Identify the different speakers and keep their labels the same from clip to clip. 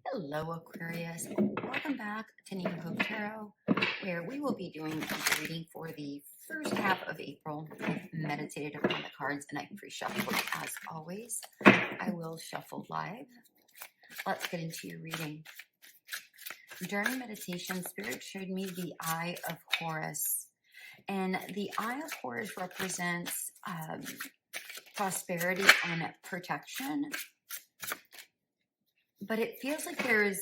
Speaker 1: Hello, Aquarius. Welcome back to New Hope Tarot, where we will be doing a reading for the first half of April. I've meditated upon the cards and I pre-shuffled as always. I will shuffle live. Let's get into your reading. During meditation, Spirit showed me the Eye of Horus. And the Eye of Horus represents prosperity and protection. But it feels like there's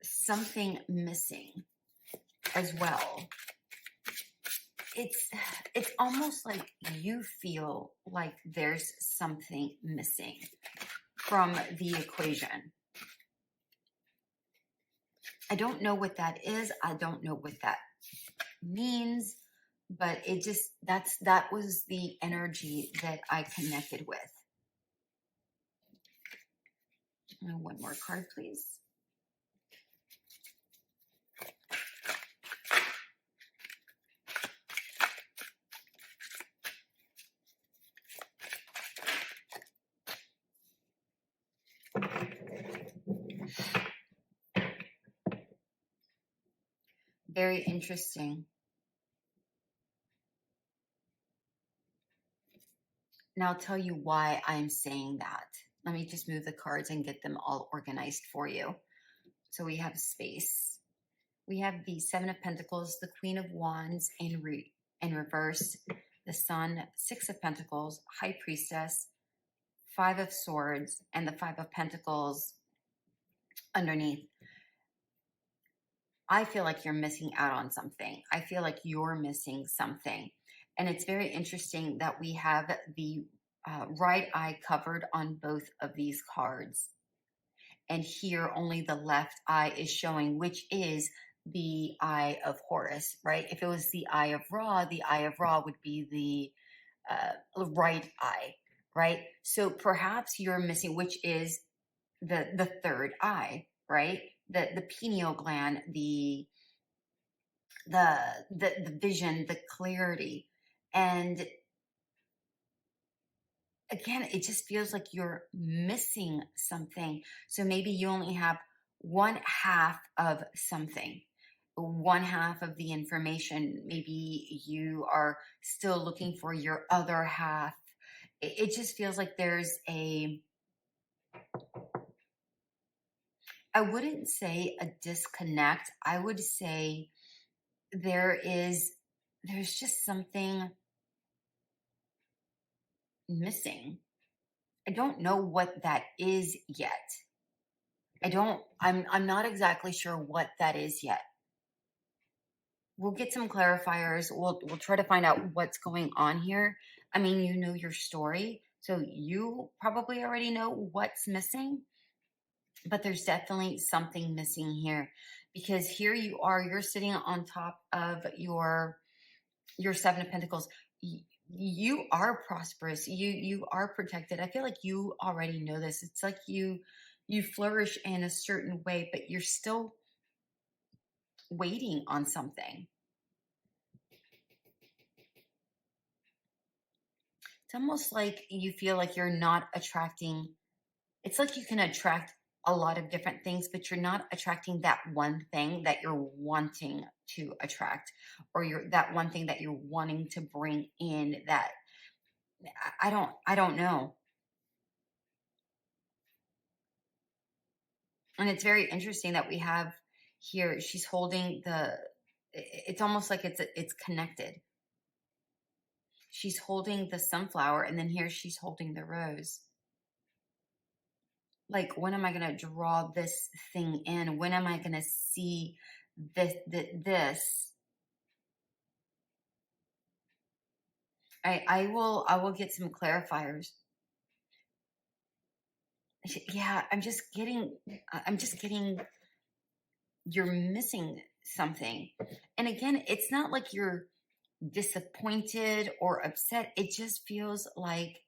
Speaker 1: something missing as well. It's almost like you feel like there's something missing from the equation. I don't know what that is. I don't know what that means, but that was the energy that I connected with. One more card, please. Very interesting. Now I'll tell you why I'm saying that. Let me just move the cards and get them all organized for you. So we have space. We have the Seven of Pentacles, the Queen of Wands in reverse, the Sun, Six of Pentacles, High Priestess, Five of Swords, and the Five of Pentacles underneath. I feel like you're missing out on something. I feel like you're missing something. And it's very interesting that we have the right eye covered on both of these cards. And here only the left eye is showing, which is the Eye of Horus, right? If it was the Eye of Ra would be the right eye, right? So perhaps you're missing, which is the third eye, right? The pineal gland, the vision, the clarity. And again, it just feels like you're missing something. So maybe you only have one half of something, one half of the information. Maybe you are still looking for your other half. It just feels like there's I wouldn't say a disconnect. I would say there's just something missing. I don't know what that is yet. I'm not exactly sure what that is yet. We'll get some clarifiers. We'll try to find out what's going on here. I mean, you know your story, so you probably already know what's missing, but there's definitely something missing here, because here you are, you're sitting on top of your Seven of Pentacles. You are prosperous. You are protected. I feel like you already know this. It's like you flourish in a certain way, but you're still waiting on something. It's almost like you feel like you're not attracting. It's like you can attract a lot of different things, but you're not attracting that one thing that you're wanting to attract, or that one thing that you're wanting to bring in. That I don't know. And it's very interesting that we have here, she's holding it's almost like it's connected. She's holding the sunflower, and then here she's holding the rose. Like, when am I going to draw this thing in? When am I going to see this? I will get some clarifiers. Yeah, I'm just getting you're missing something. And again, it's not like you're disappointed or upset. It just feels like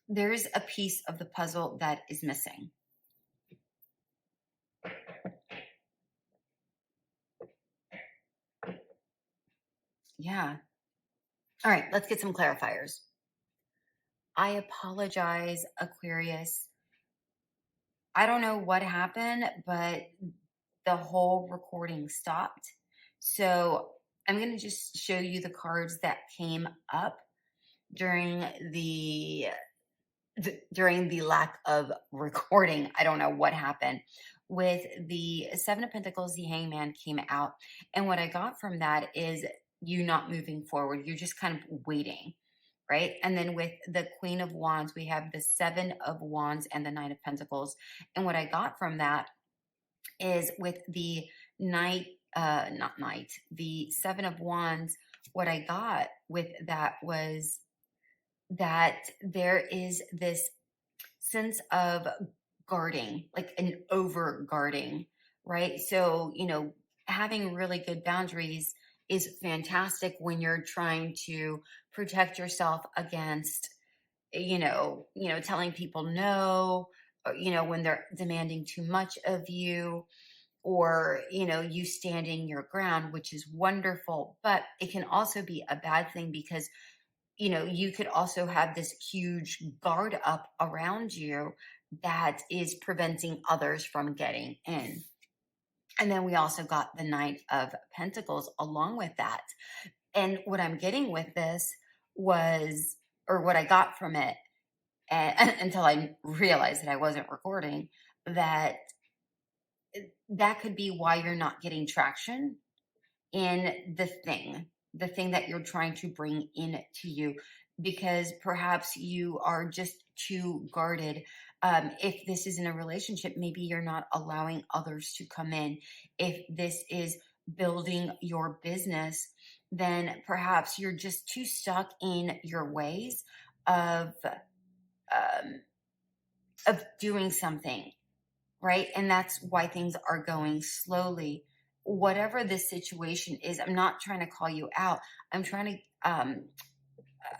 Speaker 1: there's a piece of the puzzle that is missing. Yeah. All right, let's get some clarifiers. I apologize, Aquarius. I don't know what happened, but the whole recording stopped. So I'm going to just show you the cards that came up during during the lack of recording. I don't know what happened. With the Seven of Pentacles, the Hangman came out. And what I got from that is you not moving forward. You're just kind of waiting, right? And then with the Queen of Wands, we have the Seven of Wands and the Nine of Pentacles. And what I got from that is with the not Knight, the Seven of Wands, what I got with that was that there is this sense of guarding, like an over guarding, right? So, having really good boundaries is fantastic when you're trying to protect yourself against, telling people no, or, when they're demanding too much of you, or, you standing your ground, which is wonderful. But it can also be a bad thing because you could also have this huge guard up around you that is preventing others from getting in. And then we also got the Knight of Pentacles along with that. And what I'm getting with this was, or what I got from it, until I realized that I wasn't recording, that could be why you're not getting traction in the thing that you're trying to bring in to you, because perhaps you are just too guarded. If this is in a relationship, maybe you're not allowing others to come in. If this is building your business, then perhaps you're just too stuck in your ways of um, doing something, right? And that's why things are going slowly. Whatever this situation is, I'm not trying to call you out. I'm trying to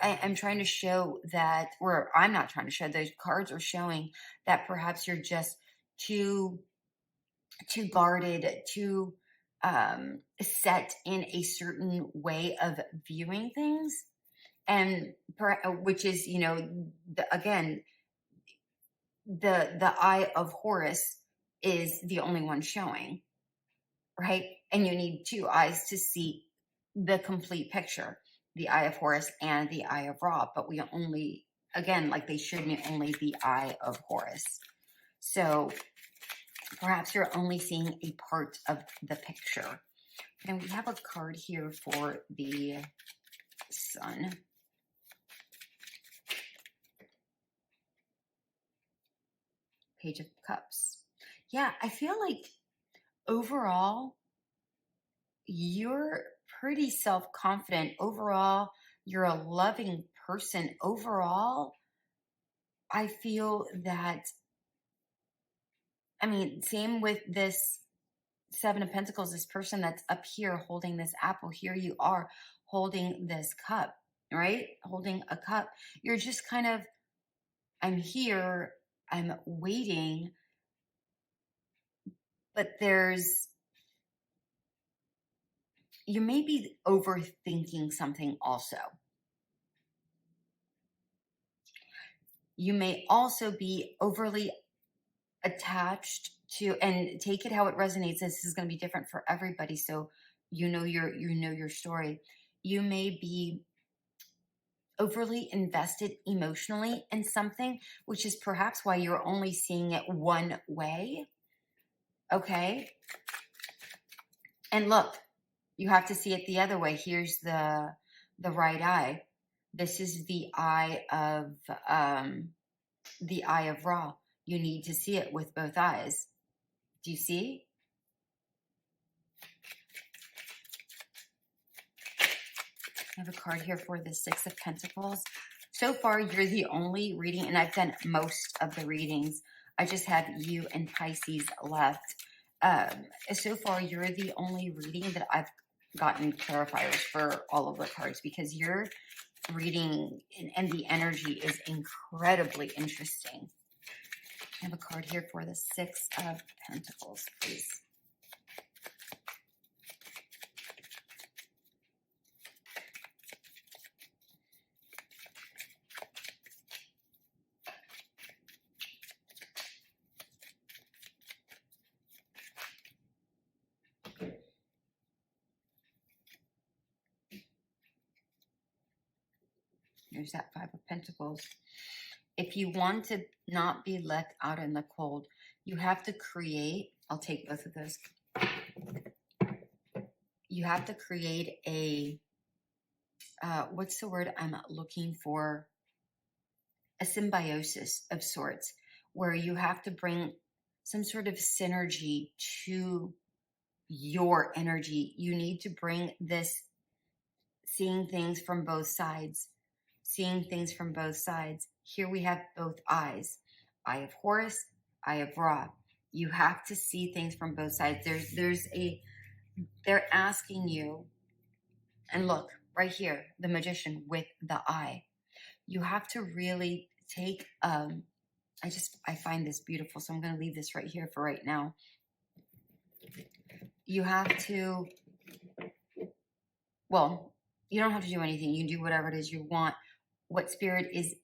Speaker 1: I'm trying to show that, or I'm not trying to show, those cards are showing that perhaps you're just too guarded, too set in a certain way of viewing things, and which is, again, the Eye of Horus is the only one showing, right? And you need two eyes to see the complete picture, the Eye of Horus and the Eye of Ra. But we only, again, like they showed me, only the Eye of Horus. So perhaps you're only seeing a part of the picture. And we have a card here for the Sun. Page of Cups. Yeah, I feel like overall, you're pretty self-confident. Overall, you're a loving person. Overall, I feel that, same with this Seven of Pentacles, this person that's up here holding this apple. Here you are holding this cup, right? Holding a cup. You're just kind of, I'm here, I'm waiting, but you may be overthinking something also. You may also be overly attached to, and take it how it resonates. This is going to be different for everybody. So your story. You may be overly invested emotionally in something, which is perhaps why you're only seeing it one way. Okay. And look, you have to see it the other way. Here's the right eye. This is the eye of Ra. You need to see it with both eyes. Do you see? I have a card here for the Six of Pentacles. So far, you're the only reading, and I've done most of the readings. I just have you and Pisces left. So far, you're the only reading that I've gotten clarifiers for all of the cards, because your reading and the energy is incredibly interesting. I have a card here for the Six of Pentacles, please. There's that Five of Pentacles. If you want to not be left out in the cold, you have to create, I'll take both of those. You have to create a, what's the word I'm looking for? A symbiosis of sorts, where you have to bring some sort of synergy to your energy. You need to bring this seeing things from both sides, seeing things from both sides. Here we have both eyes, eye of Horus, eye of Ra. You have to see things from both sides. They're asking you, and look, right here, the Magician with the eye. You have to really take, I find this beautiful, so I'm going to leave this right here for right now. You have to, well, you don't have to do anything. You do whatever it is you want. What Spirit is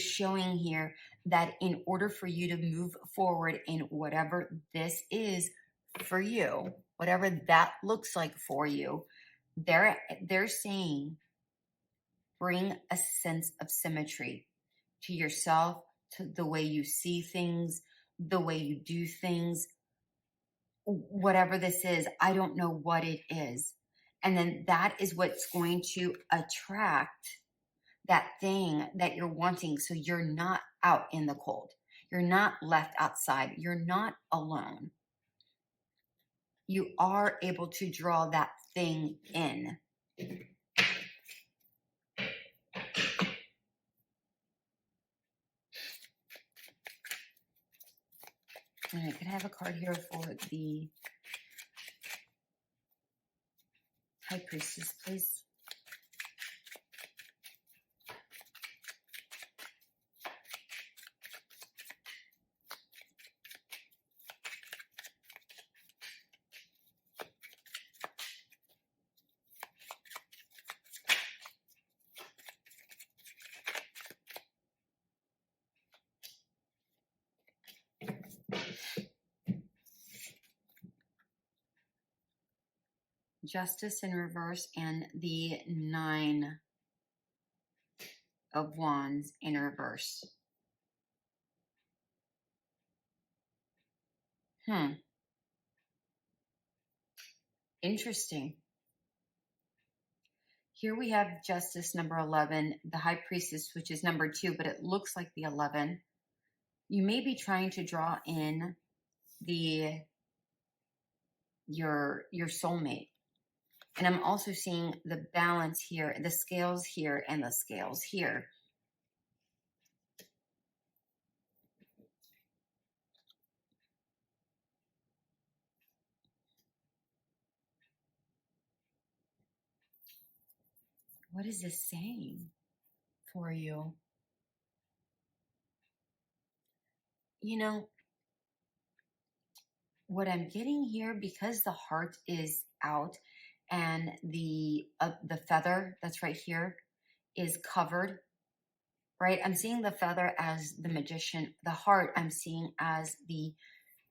Speaker 1: showing here, that in order for you to move forward in whatever this is for you, whatever that looks like for you, they're saying, bring a sense of symmetry to yourself, to the way you see things, the way you do things, whatever this is. I don't know what it is. And then that is what's going to attract that thing that you're wanting. So you're not out in the cold. You're not left outside. You're not alone. You are able to draw that thing in. All right, can I have a card here for the High Priestess, please? Justice in reverse and the Nine of Wands in reverse. Interesting. Here we have Justice number 11, the High Priestess, which is number 2, but it looks like the 11. You may be trying to draw in your soulmate. And I'm also seeing the balance here, the scales here and the scales here. What is this saying for you? You know, what I'm getting here, because the heart is out and the feather that's right here is covered, right? I'm seeing the feather as the Magician. The heart I'm seeing as the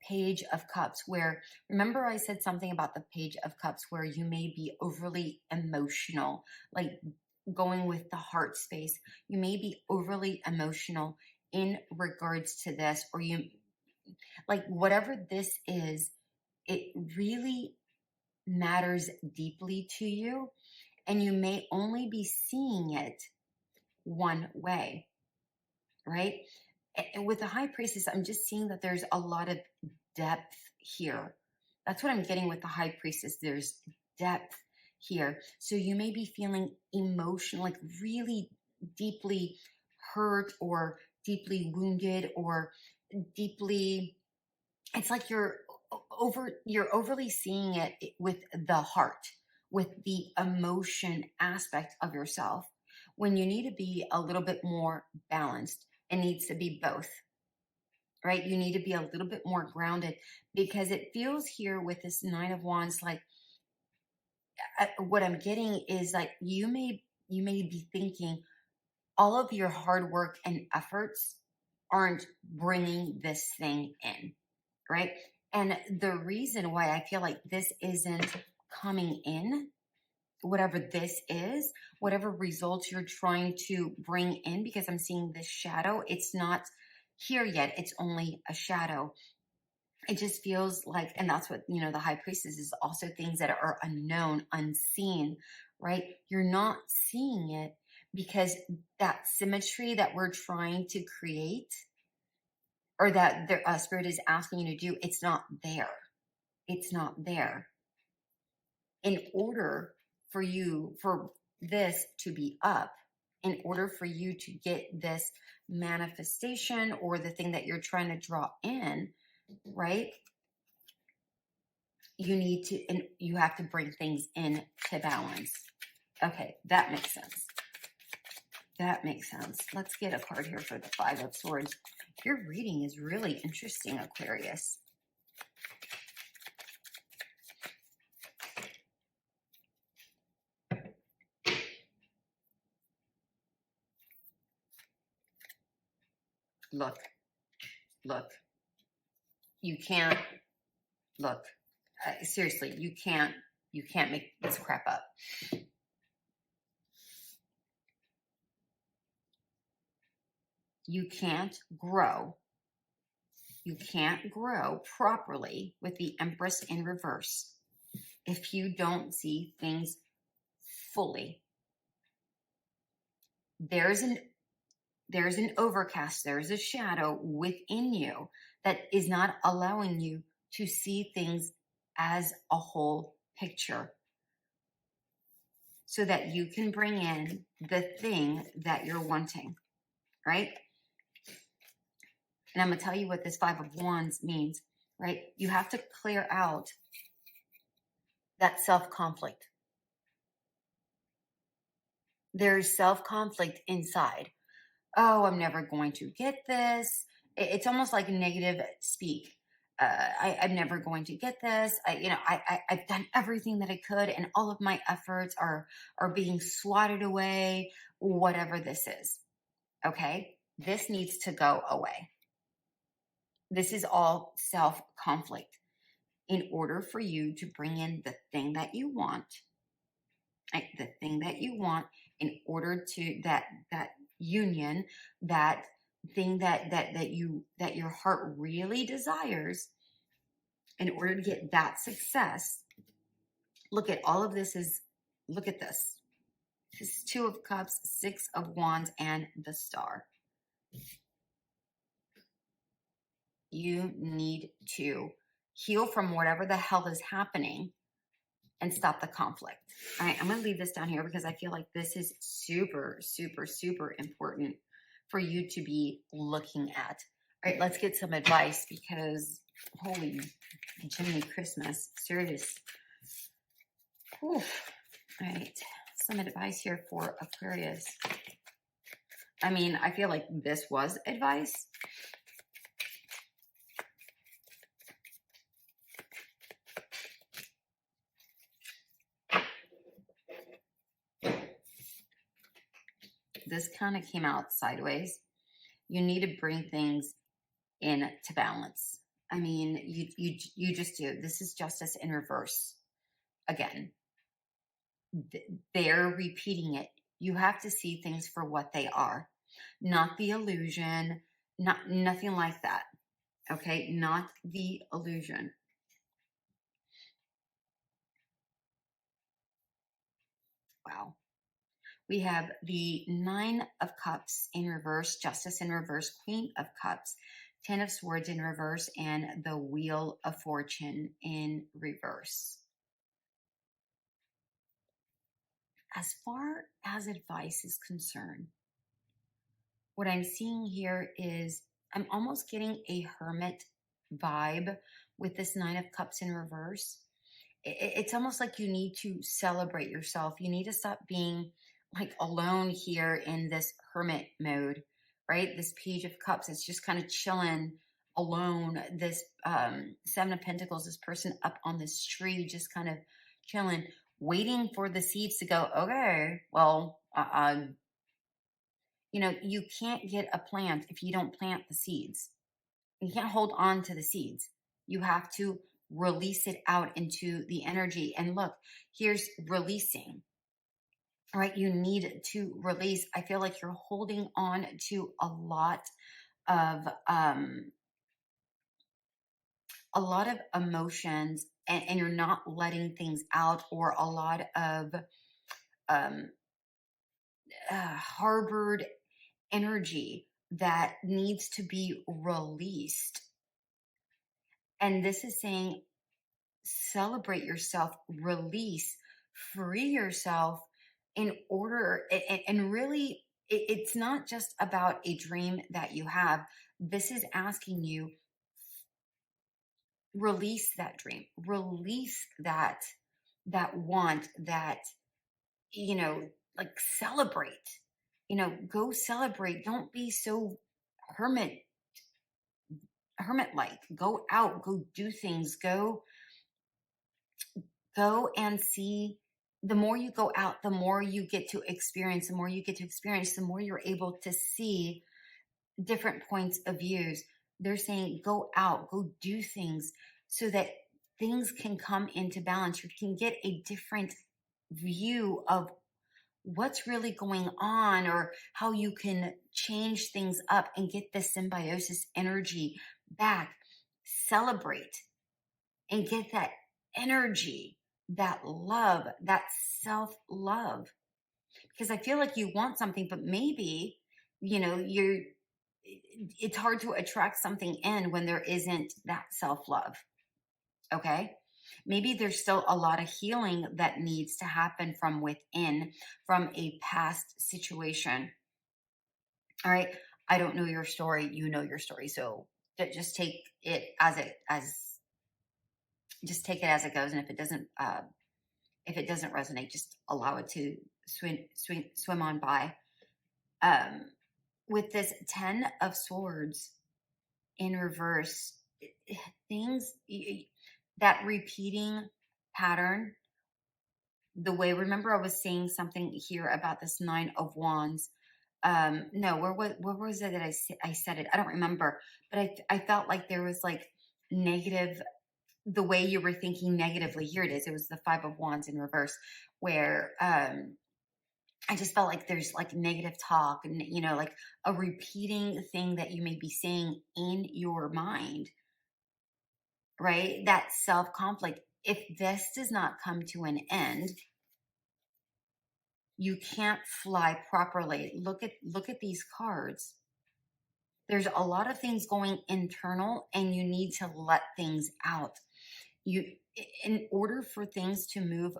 Speaker 1: Page of Cups, where, remember I said something about the Page of Cups where you may be overly emotional, like going with the heart space. You may be overly emotional in regards to this, or you, like, whatever this is, it really matters deeply to you, and you may only be seeing it one way, right? And with the High Priestess, I'm just seeing that there's a lot of depth here. That's what I'm getting with the High Priestess. There's depth here. So you may be feeling emotional, like really deeply hurt or deeply wounded or deeply, it's like you're overly seeing it with the heart, with the emotion aspect of yourself, when you need to be a little bit more balanced. It needs to be both, right? You need to be a little bit more grounded, because it feels here with this Nine of Wands, like what I'm getting is like you may be thinking all of your hard work and efforts aren't bringing this thing in, right? And the reason why I feel like this isn't coming in whatever this is, whatever results you're trying to bring in, because I'm seeing this shadow. It's not here yet. It's only a shadow. It just feels like, and that's what, the high priestess is also things that are unknown, unseen, right? You're not seeing it because that symmetry that we're trying to create, or that the spirit is asking you to do, it's not there. It's not there. In order for this to be up, in order for you to get this manifestation or the thing that you're trying to draw in, right? You have to bring things in to balance. Okay, that makes sense. That makes sense. Let's get a card here for the Five of Swords. Your reading is really interesting, Aquarius. Look. You can't, look. Seriously, you can't make this crap up. You can't grow. You can't grow properly with the Empress in reverse if you don't see things fully. There's an overcast, there's a shadow within you that is not allowing you to see things as a whole picture, so that you can bring in the thing that you're wanting, right? And I'm going to tell you what this Five of Wands means, right? You have to clear out that self-conflict. There's self-conflict inside. Oh, I'm never going to get this. It's almost like negative speak. I'm never going to get this. I've done everything that I could, and all of my efforts are being swatted away, whatever this is. Okay? This needs to go away. This is all self-conflict. In order for you to bring in the thing that you want, right? The thing that you want, in order to that union, that thing that your heart really desires, in order to get that success. Look at all of this look at this. This is Two of Cups, Six of Wands, and the Star. You need to heal from whatever the hell is happening and stop the conflict. All right, I'm going to leave this down here because I feel like this is super, super, super important for you to be looking at. All right, let's get some advice, because holy Jiminy Christmas, serious. Whew. All right, some advice here for Aquarius. I mean, I feel like this was advice. This kind of came out sideways. You need to bring things in to balance. I mean, you just do. This is justice in reverse. Again, they're repeating it. You have to see things for what they are, not the illusion, nothing like that. Okay, not the illusion. Wow. We have the Nine of Cups in reverse, Justice in reverse, Queen of Cups, Ten of Swords in reverse, and the Wheel of Fortune in reverse. As far as advice is concerned, what I'm seeing here is I'm almost getting a hermit vibe with this Nine of Cups in reverse. It's almost like you need to celebrate yourself. You need to stop being like alone here in this hermit mode, right? This Page of Cups, it's just kind of chilling alone. This Seven of Pentacles, this person up on this tree, just kind of chilling, waiting for the seeds to go, okay, well, you can't get a plant if you don't plant the seeds. You can't hold on to the seeds. You have to release it out into the energy. And look, here's releasing. All right, you need to release. I feel like you're holding on to of um a lot of emotions, and you're not letting things out, or a lot of um harbored energy that needs to be released. And this is saying celebrate yourself, release, free yourself in order. And really, it's not just about a dream that you have. This is asking you, release that dream, release that want, that, you know, like celebrate, go celebrate. Don't be so hermit hermit like. Go out, go do things, go and see. The more you go out, the more you get to experience. The more you get to experience, the more you're able to see different points of views. They're saying go out, go do things, so that things can come into balance. You can get a different view of what's really going on, or how you can change things up and get the symbiosis energy back. Celebrate and get that energy, that love, that self love. Because I feel like you want something, but maybe, it's hard to attract something in when there isn't that self love. Okay. Maybe there's still a lot of healing that needs to happen from within, from a past situation. All right. I don't know your story. You know your story. So just take it just take it as it goes. And if it doesn't resonate, just allow it to swim on by. Um, with this 10 of Swords in reverse, things, that repeating pattern, remember I was saying something here about this 9 of Wands. No, where was it that I said it? I don't remember, but I felt like there was like negative, the way you were thinking negatively. Here it is. It was the 5 of Wands in reverse, where I just felt like there's like negative talk, and like a repeating thing that you may be saying in your mind, right? That self conflict. If this does not come to an end, you can't fly properly. Look at these cards. There's a lot of things going internal, and you need to let things out. In order for things to move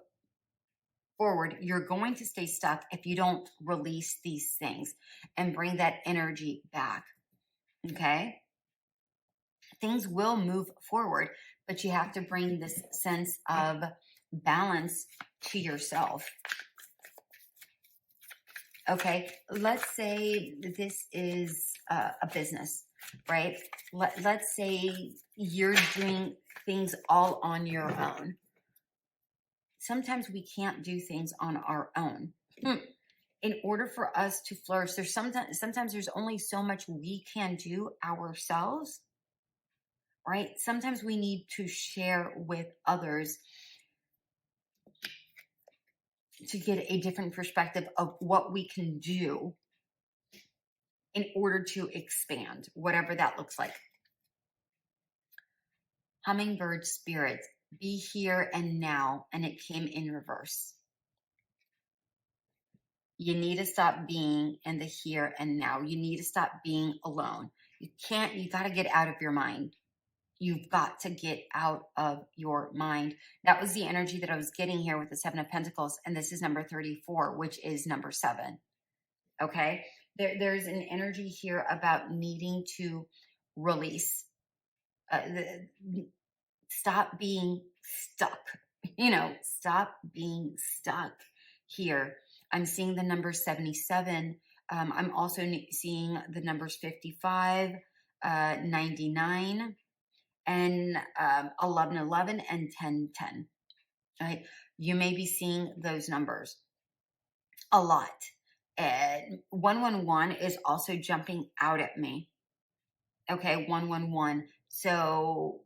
Speaker 1: forward, you're going to stay stuck if you don't release these things and bring that energy back. Okay? Things will move forward, but you have to bring this sense of balance to yourself. Okay, let's say this is a business, right? Let's say you're doing things all on your own. Sometimes we can't do things on our own. In order for us to flourish, sometimes there's only so much we can do ourselves, right? Sometimes we need to share with others to get a different perspective of what we can do in order to expand, whatever that looks like. Hummingbird spirit, be here and now, and it came in reverse. You need to stop being in the here and now. You need to stop being alone. You got to get out of your mind. You've got to get out of your mind. That was the energy that I was getting here with the 7 of Pentacles. And this is number 34, which is number 7. Okay. There's an energy here about needing to release, stop being stuck, stop being stuck here. I'm seeing the number 77. I'm also seeing the numbers 55, 99, and 1111 and 1010. Right? You may be seeing those numbers a lot. And 111 is also jumping out at me. Okay, 111. So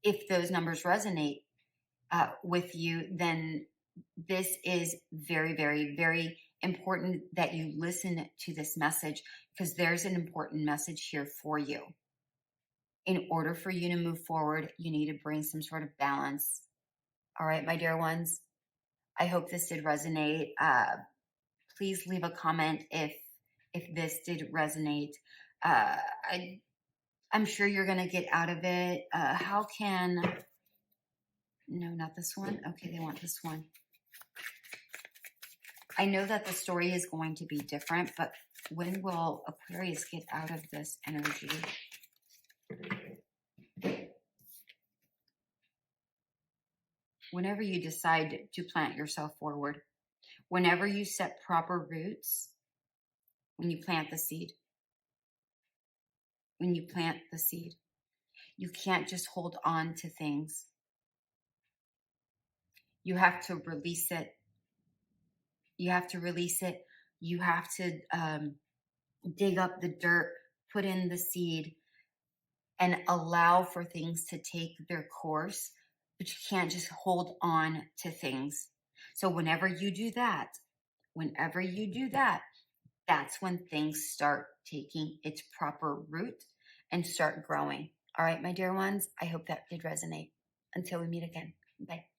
Speaker 1: if those numbers resonate with you, then this is very, very, very important that you listen to this message, because there's an important message here for you. In order for you to move forward, you need to bring some sort of balance. All right, my dear ones. I hope this did resonate. Please leave a comment if this did resonate. Uh, I'm sure you're going to get out of it. How can... No, not this one. Okay, they want this one. I know that the story is going to be different, but when will Aquarius get out of this energy? Whenever you decide to plant yourself forward, whenever you set proper roots, when you plant the seed, you can't just hold on to things. You have to release it. You have to release it. You have to dig up the dirt, put in the seed, and allow for things to take their course. But you can't just hold on to things. So whenever you do that, that's when things start taking its proper root and start growing. All right, my dear ones, I hope that did resonate. Until we meet again. Bye.